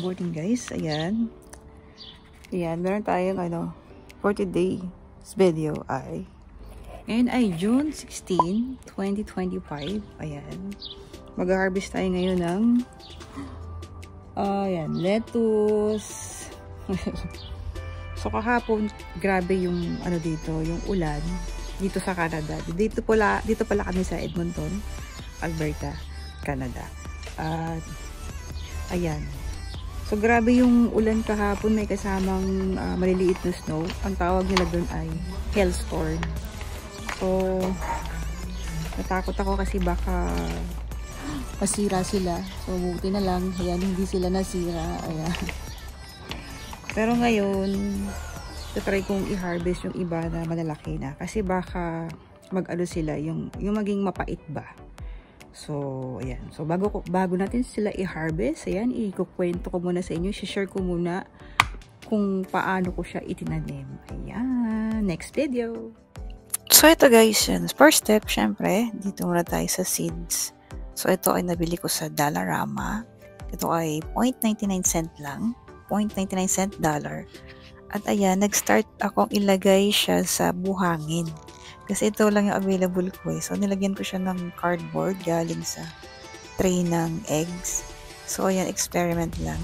Good morning guys. Ayan. Meron tayong for today's video ngayon ay June 16, 2025. Ayan. Mag-harvest tayo ngayon ng lettuce. So kahapon, grabe yung dito, yung ulan dito sa Canada. Dito pala kami sa Edmonton, Alberta, Canada. At ayan. So, grabe yung ulan kahapon. May kasamang maliliit na snow. Ang tawag nila doon ay hailstorm. So, natakot ako kasi baka masira sila. So, buti na lang. Ayan, hindi sila nasira. Ayan. Pero ngayon, try kong i-harvest yung iba na malalaki na. Kasi baka mag-ano sila, yung maging mapait ba. So, ayan. So, bago natin sila i-harvest, ayan, ikukwento ko muna sa inyo. I-share ko muna kung paano ko siya itinanim. Ayan. Next video. So, ito guys, yan. First step, syempre, dito muna tayo sa seeds. So, ito ay nabili ko sa Dollarama. Ito ay 0.99 cent lang. 0.99 cent dollar. At ayan, nag-start akong ilagay siya sa buhangin. Kasi ito lang yung available ko eh. So, nilagyan ko siya ng cardboard galing sa tray ng eggs. So, ayan, experiment lang.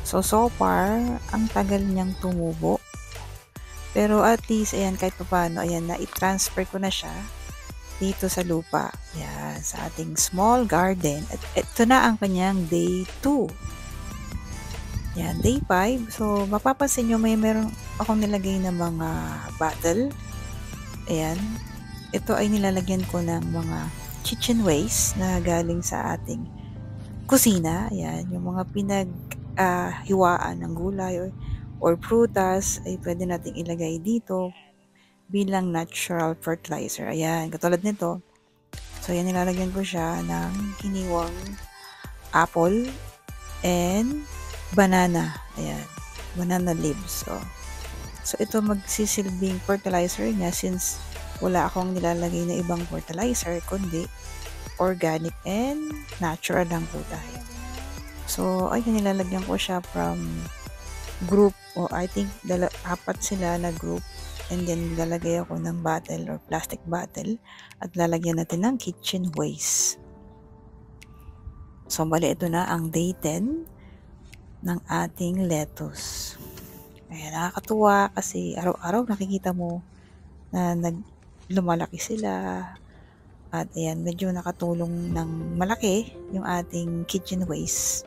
So far, ang tagal niyang tumubo. Pero at least, ayan, kahit pa paano, ayan, na-transfer ko na siya dito sa lupa. Ayan, sa ating small garden. At ito na ang kanyang day 2. Ayan, day 5. So, mapapansin nyo, meron akong nilagay na mga bottle. Ayan. Ito ay nilalagyan ko ng mga kitchen waste na galing sa ating kusina. Ayan. Yung mga hiwaan ng gulay or prutas ay pwede nating ilagay dito bilang natural fertilizer. Ayan. Katulad nito. So, ayan, nilalagyan ko siya ng hiniwang apple and banana. Ayan. Banana leaves. So, ito magsisilbing fertilizer niya since wala akong nilalagay na ibang fertilizer kundi organic and natural lang po tayo. So, ayun, nilalagyan ko siya from group o I think 4 sila na group and then lalagay ako ng bottle or plastic bottle at lalagyan natin ng kitchen waste. So, bali ito na ang day 10 ng ating lettuce. Ayan, nakakatuwa kasi araw-araw nakikita mo na lumalaki sila. At ayan, medyo nakatulong ng malaki yung ating kitchen waste.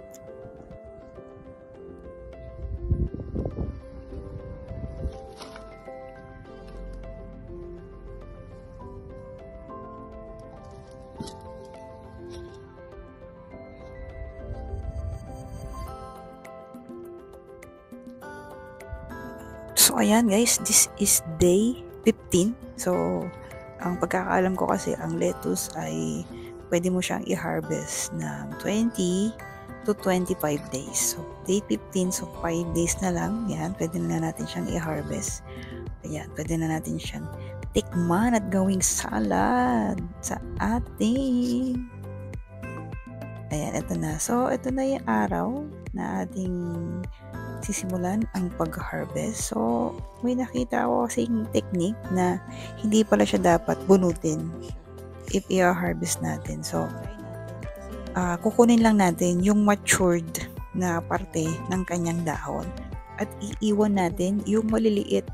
So, ayan guys, this is day 15. So, ang pagkakaalam ko kasi, ang lettuce ay pwede mo siyang i-harvest ng 20 to 25 days. So, day 15, so 5 days na lang. Yan, pwede na natin siyang i-harvest. Ayan, pwede na natin siyang tikman at gawing salad sa ating. Ayan, ito na. So, ito na yung araw na ating sisimulan ang pag-harvest. So, may nakita ako kasing technique na hindi pala siya dapat bunutin if i-harvest natin. So, kukunin lang natin yung matured na parte ng kanyang dahon at iiwan natin yung maliliit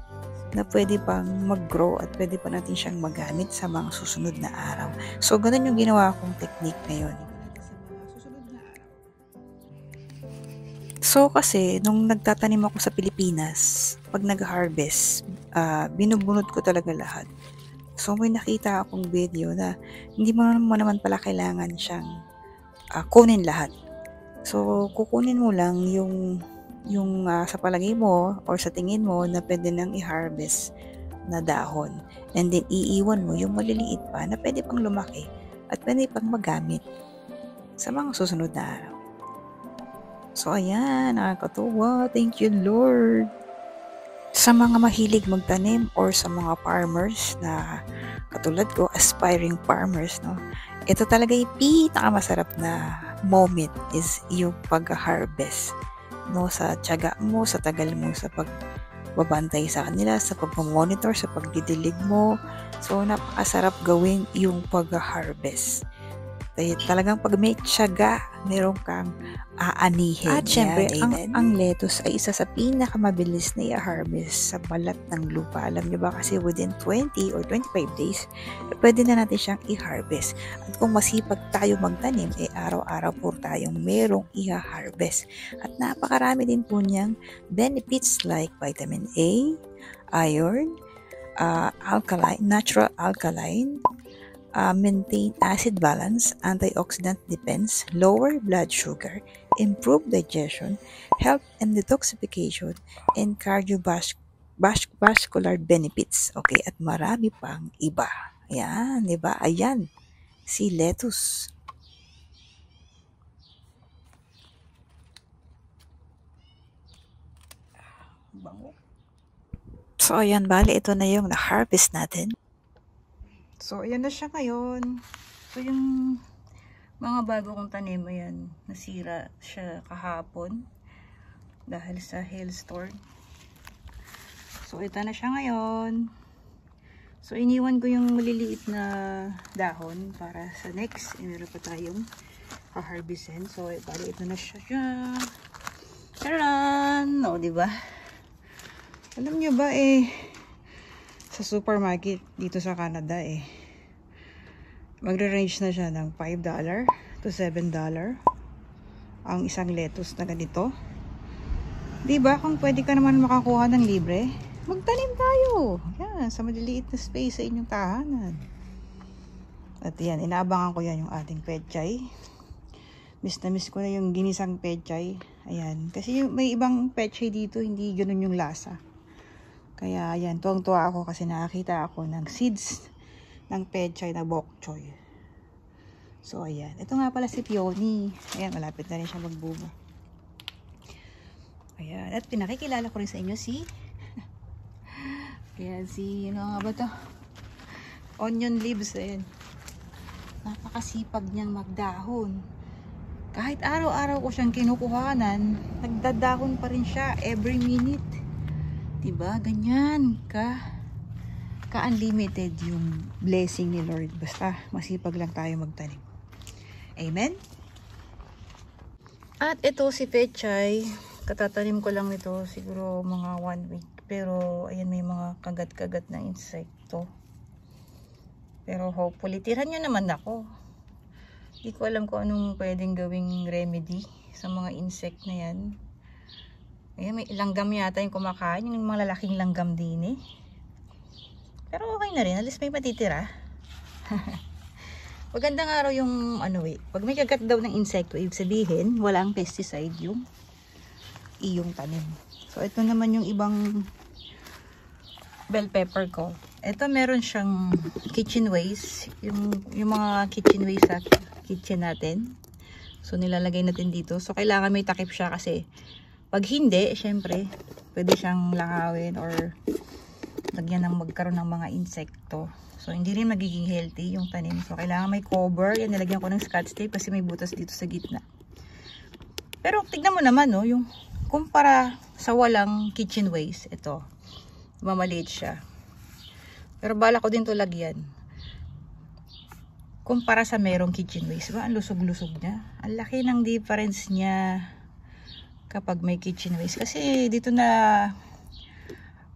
na pwede pang mag-grow at pwede pa natin siyang magamit sa mga susunod na araw. So, ganun yung ginawa kong technique ngayon. So, kasi, nung nagtatanim ako sa Pilipinas, pag nag-harvest, binubunot ko talaga lahat. So, may nakita akong video na hindi mo naman pala kailangan siyang kunin lahat. So, kukunin mo lang yung sa palagay mo or sa tingin mo na pwede nang i-harvest na dahon. And then, iiwan mo yung maliliit pa na pwede pang lumaki at pwede pang magamit sa mga susunod na araw. So, ayan, nakakatuwa. Thank you, Lord. Sa mga mahilig magtanim or sa mga farmers na katulad ko, aspiring farmers, no? Ito talaga yung pinakamasarap na moment is yung pag-harvest no, sa tiyaga mo, sa tagal mo sa pagbabantay sa kanila, sa pagmamonitor, sa pagdidilig mo. So, napakasarap gawin yung pag-harvest. Talagang pag may tiyaga, meron kang aanihin. At syempre, ang lettuce ay isa sa pinakamabilis na i-harvest sa balat ng lupa. Alam niyo ba kasi within 20 or 25 days, pwede na natin siyang i-harvest. At kung masipag tayo magtanim, araw-araw po tayong merong i-harvest. At napakarami din po niyang benefits like vitamin A, iron, alkaline, natural alkaline, maintain acid balance, antioxidant defense, lower blood sugar, improve digestion, help in detoxification, and cardiovascular benefits. Okay, at marami pang iba. Ayan, di ba? Ayan, si lettuce. Bango. So, ayan, bali, ito na yung na-harvest natin. So, ayan na siya ngayon. So, yung mga bago kong tanim, ayan, nasira siya kahapon dahil sa hailstorm. So, ito na siya ngayon. So, iniwan ko yung maliliit na dahon para sa next. Meron pa tayong harvestin. So, bali, ito na siya. Taran! O, diba? Alam nyo ba sa supermarket dito sa Canada magre-range na siya ng $5 to $7 ang isang lettuce na ganito. Diba? Kung pwede ka naman makakuha ng libre, magtanim tayo. Yan, sa maliliit na space sa inyong tahanan. At yan, inaabangan ko yan yung ating pechay. Miss na miss ko na yung ginisang pechay. Ayan, kasi may ibang pechay dito, hindi ganun yung lasa. Kaya ayan, tuwang-tuwa ako kasi nakakita ako ng seeds ng pechay na bok choy. So ayan, ito nga pala si Peony. Ayan, malapit na rin siya magbunga. Ayan, at pinakikilala ko rin sa inyo si ayan, si ano nga ba to? Onion leaves. Ayan, napakasipag niyang magdahon. Kahit araw-araw ko siyang kinukuhanan, nagdadahon pa rin siya every minute. Diba? Ganyan ka-unlimited yung blessing ni Lord. Basta masipag lang tayo magtanim. Amen? At ito si pechay. Katatanim ko lang nito siguro mga 1 week. Pero ayan, may mga kagat-kagat na insekto. Pero hopefully, tiran nyo naman ako. Hindi ko alam kung anong pwedeng gawing remedy sa mga insect na yan. Ayan, may langgam yata yung kumakain. Yung mga lalaking langgam din Pero okay na rin. At least may matitira. Magandang araw yung pag may kagat daw ng insekto, ibig sabihin, walang pesticide yung iyong tanim. So, ito naman yung ibang bell pepper ko. Ito meron siyang kitchen waste. Yung mga kitchen waste sa kitchen natin. So, nilalagay natin dito. So, kailangan may takip siya kasi pag hindi, syempre, pwede siyang langawin or lagyan ng magkaroon ng mga insekto. So, hindi rin magiging healthy yung tanim. So, kailangan may cover. Yan, nilagyan ko ng scotch tape kasi may butas dito sa gitna. Pero, tignan mo naman, no, yung kumpara sa walang kitchen waste, ito, mamaliit siya. Pero, bala ko din to lagyan. Kumpara sa merong kitchen waste, ba? Ang lusog-lusog niya. Ang laki ng difference niya kapag may kitchen waste. Kasi dito na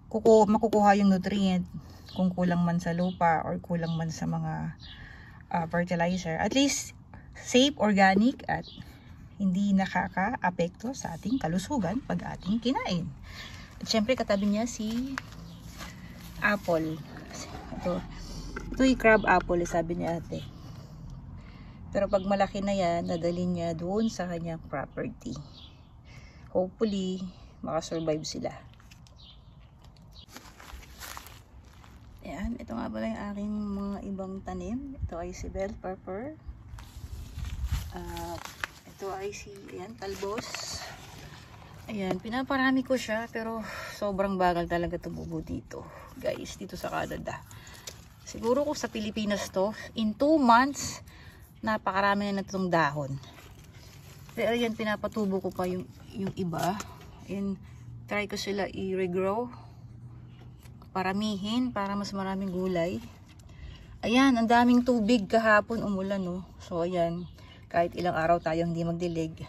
makukuha yung nutrient kung kulang man sa lupa or kulang man sa mga fertilizer. At least safe, organic at hindi nakaka-apekto sa ating kalusugan pag ating kinain. At syempre katabi niya si apple. Ito yung crab apple, sabi ni ate. Pero pag malaki na yan, dadalhin niya doon sa kanyang property. Hopefully, makasurvive sila. Ayan, ito nga pala yung aking mga ibang tanim. Ito ay si bell pepper. Ito ay si, ayan, talbos. Ayan, pinaparami ko siya, pero sobrang bagal talaga tumubo dito. Guys, dito sa Canada. Siguro kung sa Pilipinas to, in 2 months, napakarami na itong dahon. Pero yan, pinapatubo ko pa yung yung iba. And try ko sila i-regrow. Paramihin para mas maraming gulay. Ayan, ang daming tubig kahapon umulan, no. So ayan, kahit ilang araw tayo hindi magdilig,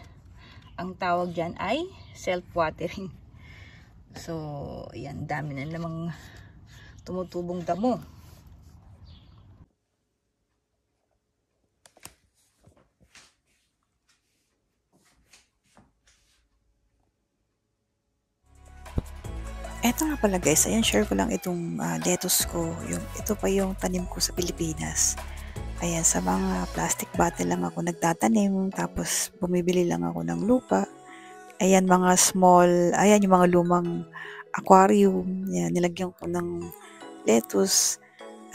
ang tawag dyan ay self-watering. So ayan, dami na namang tumutubong damo. Eto nga pala guys, ayan, share ko lang itong lettuce ko. Ito pa yung tanim ko sa Pilipinas. Ayan, sa mga plastic bottle lang ako nagtatanim, tapos bumibili lang ako ng lupa. Ayan, mga small, ayan yung mga lumang aquarium. Ayan, nilagyan ko ng lettuce.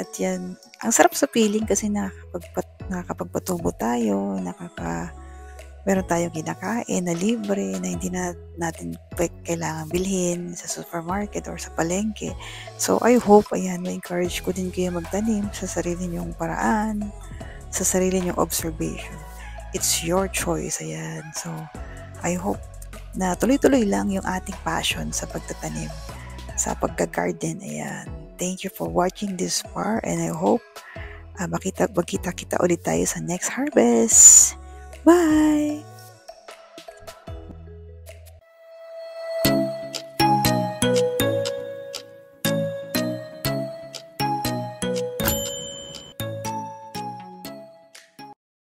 At yan, ang sarap sa feeling kasi nakakapagpatubo tayo, meron tayong kinakain na libre na hindi na natin kailangan bilhin sa supermarket or sa palengke. So I hope, ayan, ma-encourage ko din kayo magtanim sa sarili nyong paraan, sa sarili nyong observation. It's your choice, ayan. So I hope na tuloy-tuloy lang yung ating passion sa pagtatanim, sa pagka-garden, ayan. Thank you for watching this far, and I hope magkita-kita ulit tayo sa next harvest. Bye!